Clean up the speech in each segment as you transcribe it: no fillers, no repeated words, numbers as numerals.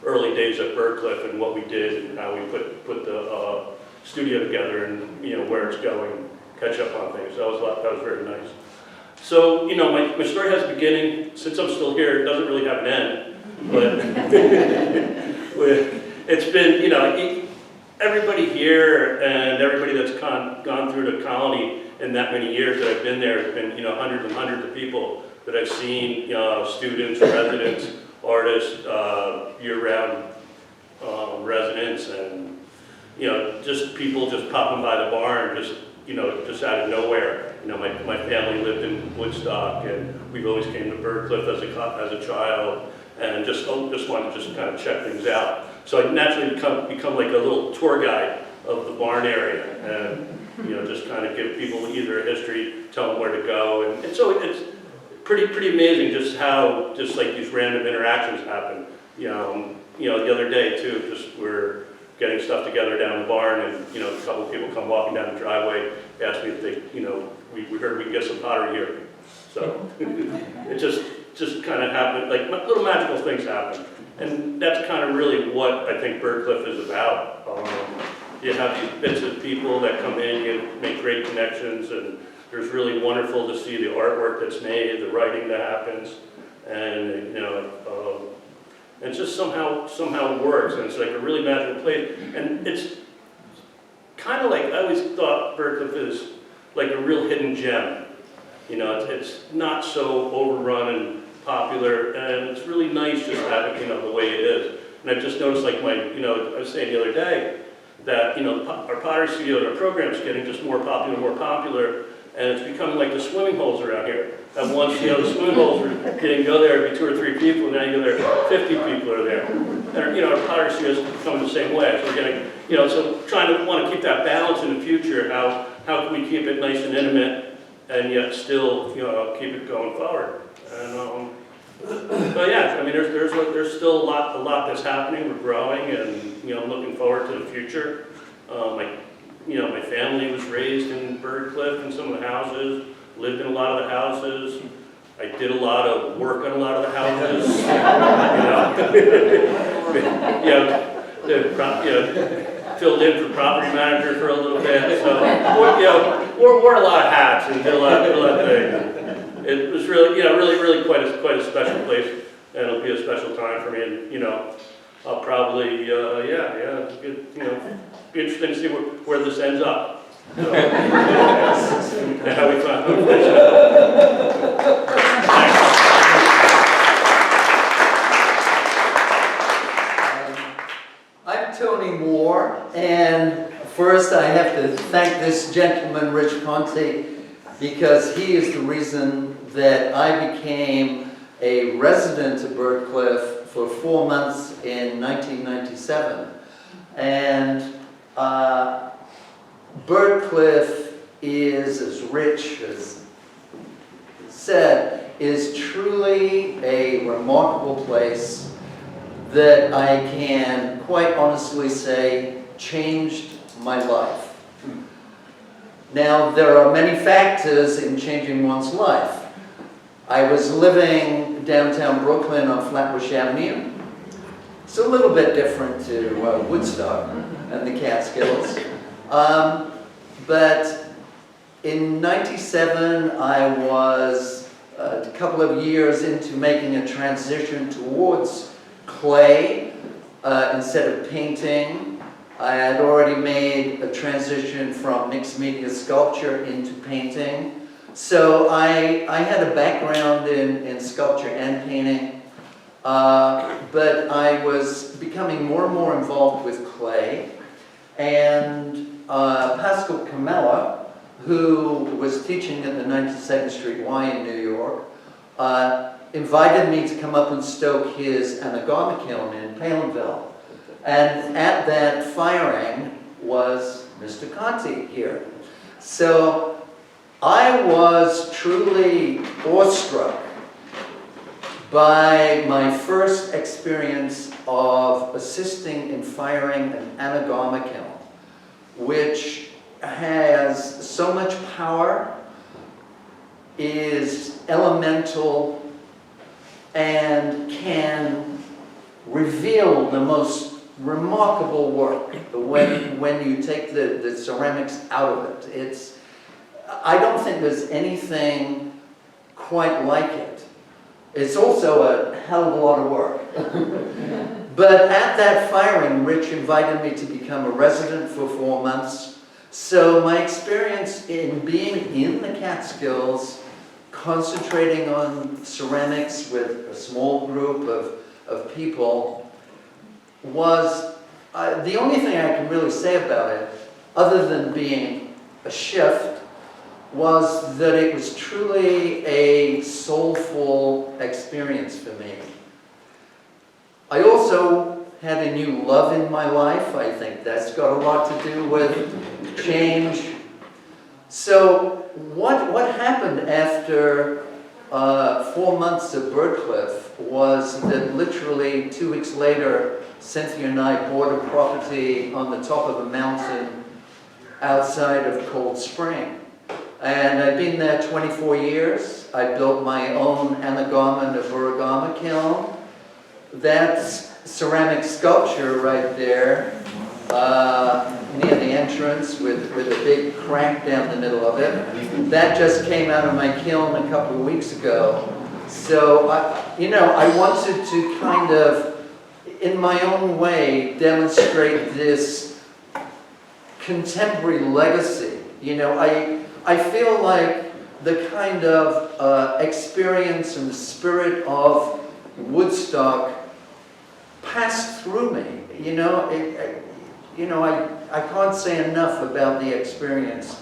early days at Byrdcliffe and what we did and how we put the studio together and, you know, where it's going, catch up on things. That was very nice. So, you know, my story has a beginning. Since I'm still here, it doesn't really have an end. But it's been, you know, everybody here and everybody that's gone through the colony in that many years that I've been there, has been, you know, hundreds and hundreds of people that I've seen, you know, students, residents, artists, year-round residents, and, you know, just people just popping by the barn, just, you know, just out of nowhere. You know, my family lived in Woodstock, and we've always came to Byrdcliffe as a child, and just wanted to just kind of check things out. So I naturally become like a little tour guide of the barn area, and, you know, just kind of give people either a history, tell them where to go, and so it's pretty amazing just how just like these random interactions happen. You know, the other day too, just we're getting stuff together down the barn, and, you know, a couple of people come walking down the driveway, ask me if they, you know, we heard we can get some pottery here. So it just kind of happened, like little magical things happen. And that's kind of really what I think Byrdcliffe is about. You have these bits of people that come in, you make great connections, and there's really wonderful to see the artwork that's made, the writing that happens, and, you know, it just somehow works, and it's like a really magical place. And it's kind of like, I always thought Byrdcliffe is like a real hidden gem. You know, it's not so overrun and popular, and it's really nice just having, you know, the way it is. And I've just noticed, like you know, I was saying the other day, that, you know, our pottery studio and our program is getting just more popular, and it's becoming like the swimming holes around here. And once, you know, the swimming holes you can go there, it'd be 2 or 3 people, and now you go there, 50 people are there. And, you know, our pottery studio is becoming the same way. So we're getting, you know, so want to keep that balance in the future. How can we keep it nice and intimate, and yet still, you know, keep it going forward? And but yeah, I mean, there's still a lot that's happening. We're growing, and, you know, I'm looking forward to the future. My family was raised in Byrdcliffe in some of the houses, lived in a lot of the houses. I did a lot of work on a lot of the houses. Filled in for property manager for a little bit. So, wore a lot of hats and did a lot of things. It was really, really quite a special place, and it'll be a special time for me. And, you know, I'll probably, it's good, you know, be interesting to see where this ends up. So, and how we find I'm Tony Moore, and first I have to thank this gentleman, Rich Conte, because he is the reason that I became a resident of Byrdcliffe for 4 months in 1997. And Byrdcliffe is, as Rich has said, is truly a remarkable place that I can quite honestly say changed my life. Now, there are many factors in changing one's life. I was living downtown Brooklyn on Flatbush Avenue. It's a little bit different to Woodstock and the Catskills. But in '97, I was a couple of years into making a transition towards clay instead of painting. I had already made a transition from mixed media sculpture into painting. So I had a background in sculpture and painting, but I was becoming more and more involved with clay. And Pascal Camella, who was teaching at the 92nd Street Y in New York, invited me to come up and stoke his anagama kiln in Palinville. And at that firing was Mr. Conte here. So I was truly awestruck by my first experience of assisting in firing an anagama kiln, which has so much power, is elemental, and can reveal the most remarkable work when you take the ceramics out of it. I don't think there's anything quite like it. It's also a hell of a lot of work. But at that firing, Rich invited me to become a resident for 4 months. So my experience in being in the Catskills, concentrating on ceramics with a small group of people, was the only thing I can really say about it, other than being a shift, was that it was truly a soulful experience for me. I also had a new love in my life. I think that's got a lot to do with change. So what happened after 4 months of Byrdcliffe was that literally 2 weeks later, Cynthia and I bought a property on the top of a mountain outside of Cold Spring. And I've been there 24 years. I built my own anagama and origami kiln. That's ceramic sculpture right there, near the entrance with a big crack down the middle of it. That just came out of my kiln a couple of weeks ago. So, I wanted to kind of, in my own way, demonstrate this contemporary legacy. I feel like the kind of experience and the spirit of Woodstock passed through me. I can't say enough about the experience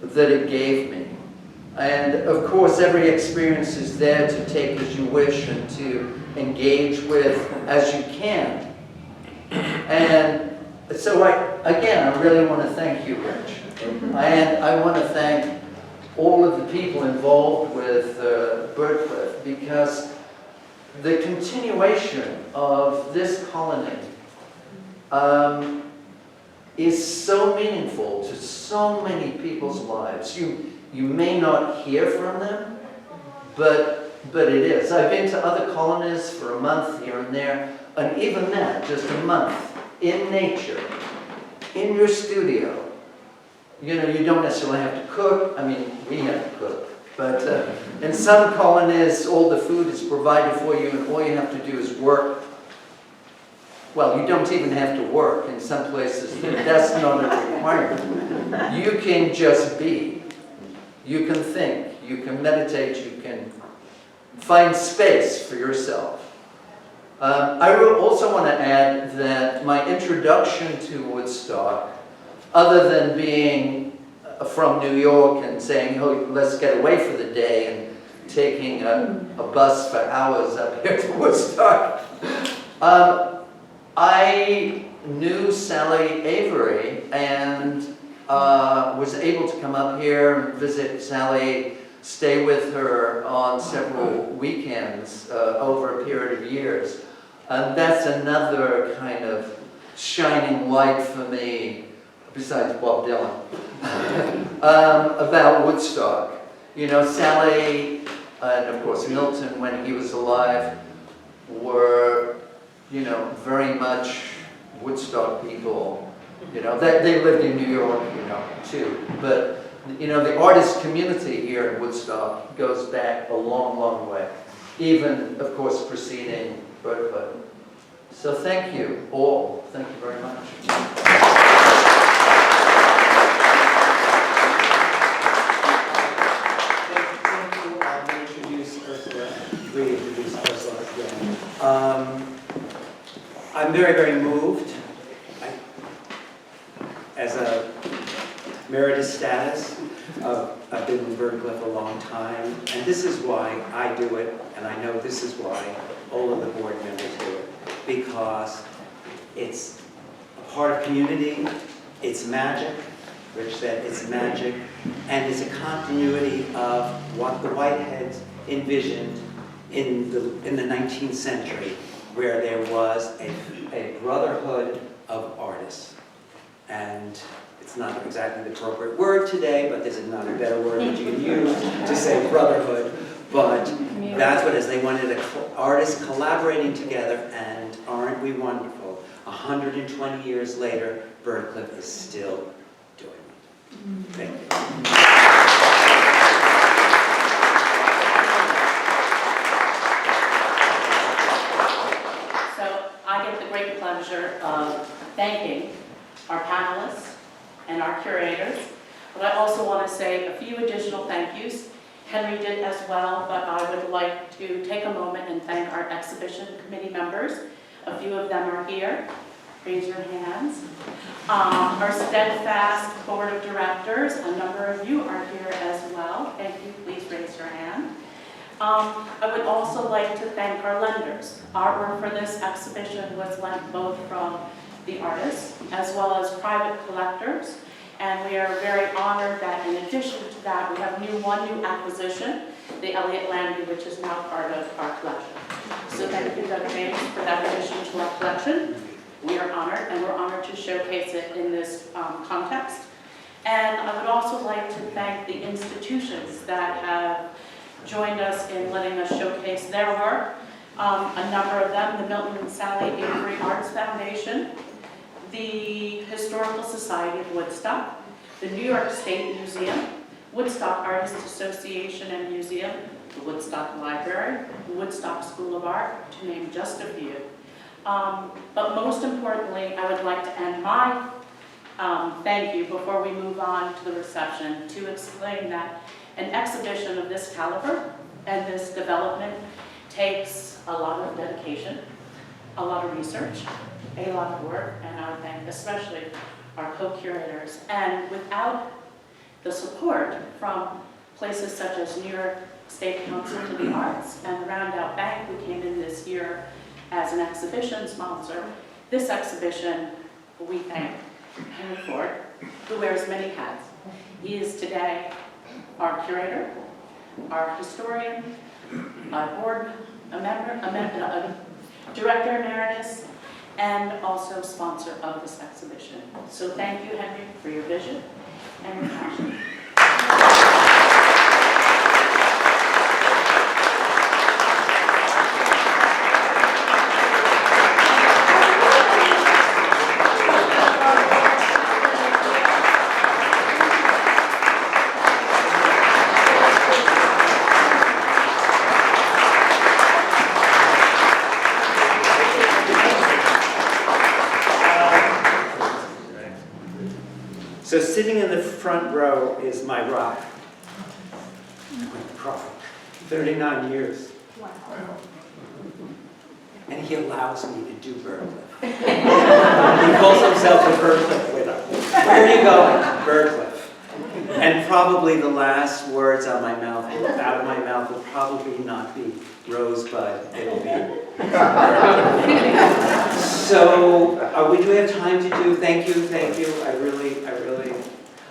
that it gave me. And of course, every experience is there to take as you wish and to engage with as you can. And so I really want to thank you, Rich. And I want to thank all of the people involved with Byrdcliffe, because the continuation of this colony is so meaningful to so many people's lives. You may not hear from them, but it is. I've been to other colonies for a month here and there, and even that, just a month in nature, in your studio. You don't necessarily have to cook. I mean, we have to cook. But in some colonies, all the food is provided for you, and all you have to do is work. Well, you don't even have to work. In some places, that's not a requirement. You can just be. You can think. You can meditate. You can find space for yourself. I also want to add that my introduction to Woodstock, other than being from New York and saying, oh, let's get away for the day, and taking a bus for hours up here to Woodstock, I knew Sally Avery and was able to come up here and visit Sally, stay with her on several weekends over a period of years. And that's another kind of shining light for me, besides Bob Dylan, about Woodstock. Sally and of course Milton, when he was alive, were, very much Woodstock people. They lived in New York, too. But, the artist community here in Woodstock goes back a long, long way. Even, of course, preceding Byrdcliffe. So thank you all. Thank you very much. Reintroduce Ursula again. I'm very, very moved. As a emeritus status, I've been in Byrdcliffe a long time, and this is why I do it, and I know this is why all of the board members do it, because it's a part of community, it's magic. Rich said it's magic, and it's a continuity of what the Whiteheads envisioned in the 19th century, where there was a brotherhood of artists. And it's not exactly the appropriate word today, but there's another better word that you can use to say brotherhood. But that's what it is. They wanted artists collaborating together and we wonderful? 120 years later, Byrdcliffe is still doing it. Thank you. So I get the great pleasure of thanking our panelists and our curators, but I also want to say a few additional thank yous. Henry did as well, but I would like to take a moment and thank our exhibition committee members. A few of them are here. Raise your hands. Our steadfast board of directors, a number of you are here as well. Thank you. Please raise your hand. I would also like to thank our lenders. Artwork for this exhibition was lent both from the artists as well as private collectors. And we are very honored that in addition to that, we have one new acquisition, the Elliott Landy, which is now part of our collection. So thank you, Doug James, for that addition to our collection. We are honored, and we're honored to showcase it in this context. And I would also like to thank the institutions that have joined us in letting us showcase their work. A number of them, the Milton and Sally Avery Arts Foundation, the Historical Society of Woodstock, the New York State Museum, Woodstock Artists Association and Museum, the Woodstock Library, the Woodstock School of Art, to name just a few. But most importantly, I would like to end my thank you before we move on to the reception to explain that an exhibition of this caliber and this development takes a lot of dedication, a lot of research, a lot of work, and I would thank especially our co-curators. And without the support from places such as New York State Council for the Arts and the Roundout Bank, who came in this year as an exhibition sponsor, this exhibition, we thank Henry Ford, who wears many hats. He is today our curator, our historian, a board a director emeritus, and also sponsor of this exhibition. So thank you, Henry, for your vision and your passion. So sitting in the front row is my rock. I'm going to cry. 39 years. Wow. And he allows me to do Byrdcliffe. He calls himself a Byrdcliffe widow. Where are you going? Byrdcliffe. And probably the last words out of my mouth will probably not be Rosebud. It'll be Byrdcliffe. So we do have time to do. Thank you.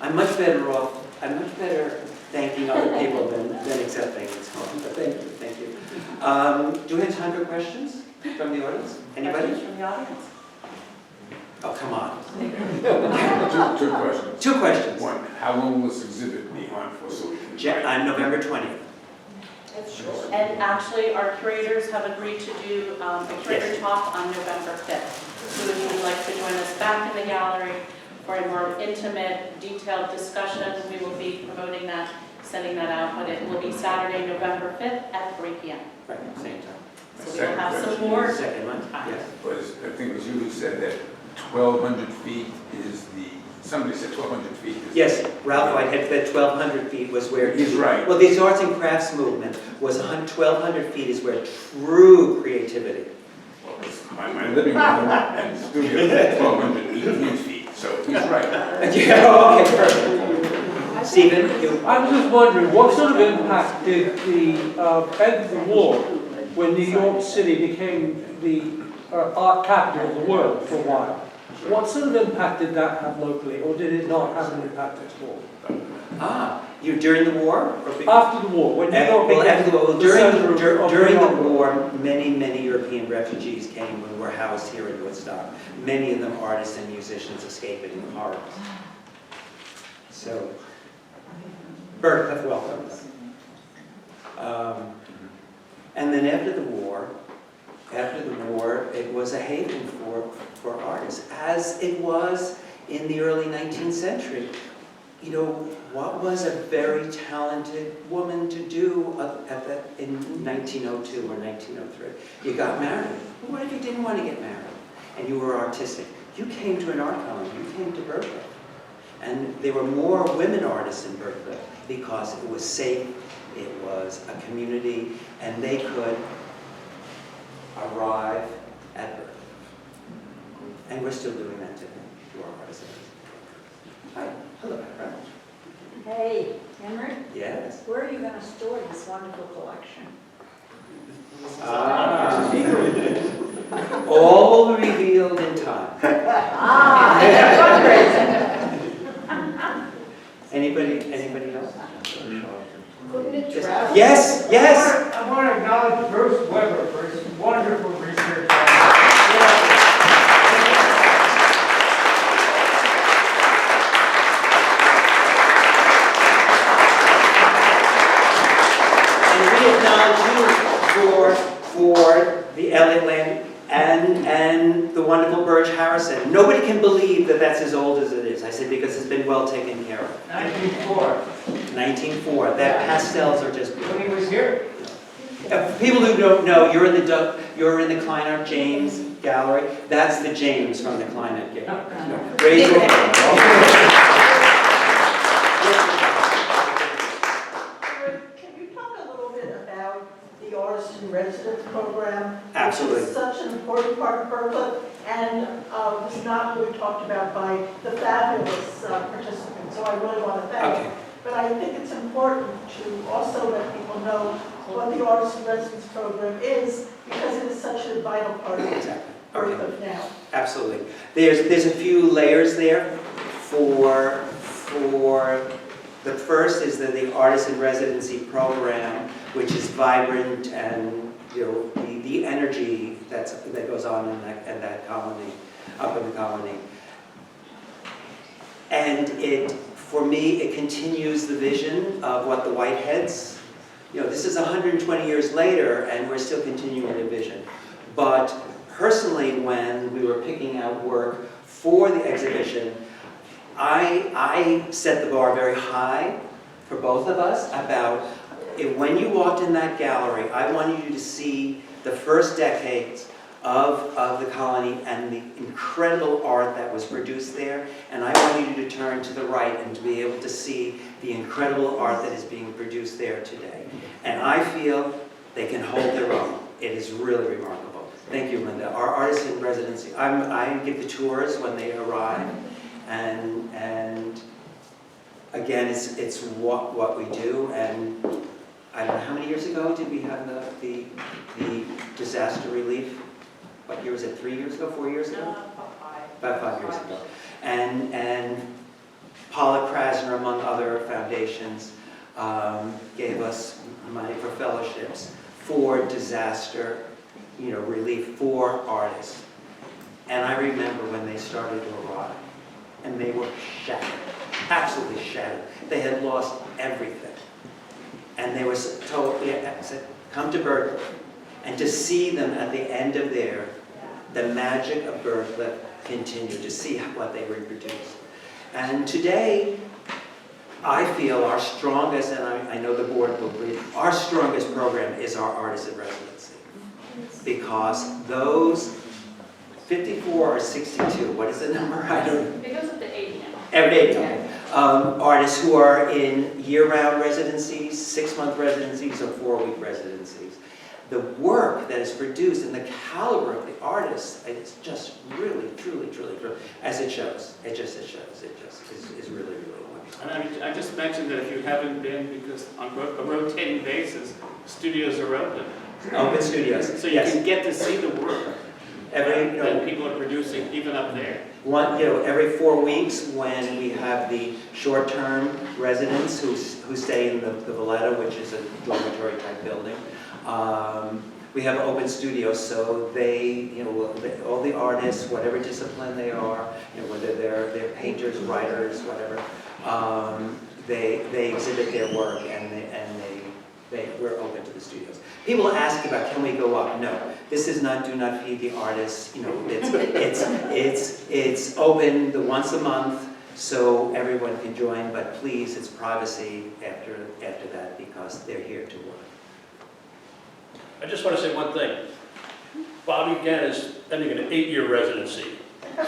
I'm much better thanking other people than accepting this call. But thank you. Do we have time for questions from the audience? Anybody? Questions from the audience? Oh, come on. Two questions. Two questions. One, how long will this exhibit be on for so we can... On November 20th. And actually, our curators have agreed to do a curator talk on November 5th. So if you would like to join us back in the gallery for a more intimate, detailed discussion, we will be promoting that, sending that out, but it will be Saturday, November 5th at 3 p.m. Right, same time. So we'll have some more Second one? time. Yes. I think it was you who said that 1,200 feet is the... Somebody said 1,200 feet is... Yes, Ralph Whitehead said 1,200 feet was where... He's right. Well, this arts and crafts movement was 1,200 feet is where true creativity. Well, my living room and studio is 1,218 feet, so he's right. Yeah, okay, perfect. Stephen, you... I'm just wondering, what sort of impact did the end of the war, when New York City became the art capital of the world for a while, what sort of impact did that have locally, or did it not have an impact at all? You during the war? Or After the war, when New York well, became after the war, the center during of the war, many European refugees came and were housed here in Woodstock. Many of them artists and musicians escaping the horrors. So, Byrdcliffe welcomed them. And then after the war, after the war, it was a haven for artists, as it was in the early 19th century. You know, what was a very talented woman to do in 1902 or 1903? You got married. Well, what if you didn't want to get married and you were artistic? You came to an art colony, you came to Byrdcliffe. And there were more women artists in Byrdcliffe because it was safe, it was a community, and they could arrive at Byrdcliffe. And we're still doing that today through our artisans. Hi, hello, Brad. Hey, Henry, Yes. where are you going to store this wonderful collection? All will be revealed in time. Anybody else? Couldn't it travel? Yes, yes. I want to acknowledge Bruce Weber for his wonderful research. And we acknowledge you for the Elliott Land and the wonderful Birch Harrison. Nobody can believe that that's as old as it is. I said because it's been well taken care of. 1904, 1904. That pastels are just beautiful. when he was here. People who don't know, you're in the Klein Art James Gallery. That's the James from the Klein Art Gallery. Raise your hand. Can you talk a little bit about the Artist in Residence program? Absolutely. Which is such an important part of Byrdcliffe, and was not really talked about by the fabulous participants, so I really want to thank Okay. you. But I think it's important to also let people know what the Artist in Residence program is, because it is such a vital part of Exactly. Okay. Byrdcliffe now. Absolutely. There's a few layers there for the first is the Artist in Residency program, which is vibrant and the energy that goes on in that colony, up in the colony. And for me, it continues the vision of what the Whiteheads, this is 120 years later and we're still continuing the vision. But personally, when we were picking out work for the exhibition, I set the bar very high for both of us about when you walked in that gallery, I wanted you to see the first decades of the colony and the incredible art that was produced there. And I wanted you to turn to the right and to be able to see the incredible art that is being produced there today. And I feel they can hold their own. It is really remarkable. Thank you, Linda. Our Artists in Residency, I give the tours when they arrive. And again, it's what we do. And I don't know, how many years ago did we have the disaster relief? What year was it, 3 years ago, 4 years ago? About 5 years ago. And Paula Krasner, among other foundations, gave us money for fellowships for disaster relief for artists. And I remember when they started to arrive, and they were shattered, absolutely shattered. They had lost everything. And they were told, said, come to Byrdcliffe. And to see them at the end of the magic of Byrdcliffe continue, to see what they reproduced. And today, I feel our strongest, and I know the board will agree, our strongest program is our Artists in Residency. Because those 54 or 62, what is the number? I don't know. It goes up to 80 now. Every day, okay. Artists who are in year-round residencies, 6-month residencies, or 4-week residencies. The work that is produced and the caliber of the artists, it's just really, truly, as it shows. It just is really, really wonderful. And I just mentioned that if you haven't been, because on a rotating basis, studios are open. Open studios, So you yes. can get to see the work that people are producing, even up there. Every 4 weeks when we have the short-term residents who stay in the Valletta, which is a dormitory type building, we have open studios, so all the artists, whatever discipline they are, whether they're painters, writers, whatever, they exhibit their work and we're open to the studios. People ask about, can we go up? No. This is not do not feed the artists, you know, it's open the once a month, so everyone can join, but please, it's privacy after that, because they're here to work. I just want to say one thing. Bobby again is ending an 8-year residency.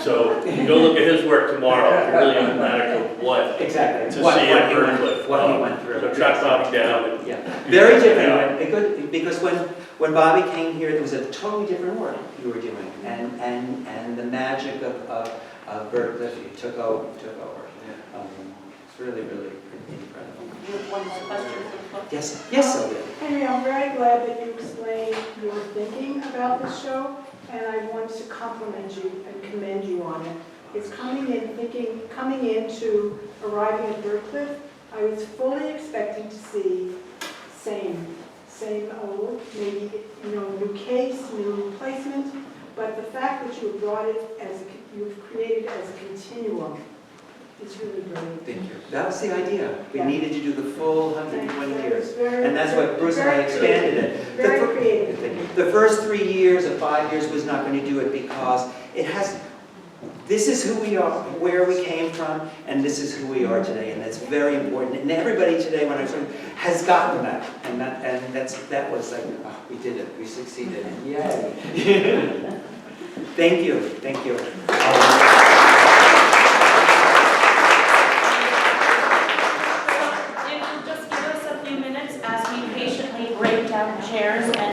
So you go look at his work tomorrow, you're really emblematic of what Exactly. to see at Byrdcliffe. What he went through. So track Bobby down. And, Yeah, very different, because when Bobby came here, it was a totally different work you were doing, and the magic of Byrdcliffe took over. It's really, really incredible. You have one more question for the book? Yes, Sylvia. Henry, I'm very glad that you explained your thinking about this show, and I want to compliment you and commend you on it. It's coming into arriving at Byrdcliffe, I was fully expecting to see same old, maybe, new case, new placement, but the fact that you have brought it you've created as a continuum, it's really brilliant. Thank you. That was the idea. We needed to do the full 120 years. Very, And that's why Bruce and I expanded it. very creative. The first 3 years or 5 years was not going to do it because this is who we are, where we came from, and this is who we are today, and that's very important. And everybody today, when I was has gotten that, and that was like, oh, we did it, we succeeded, yay! Thank you.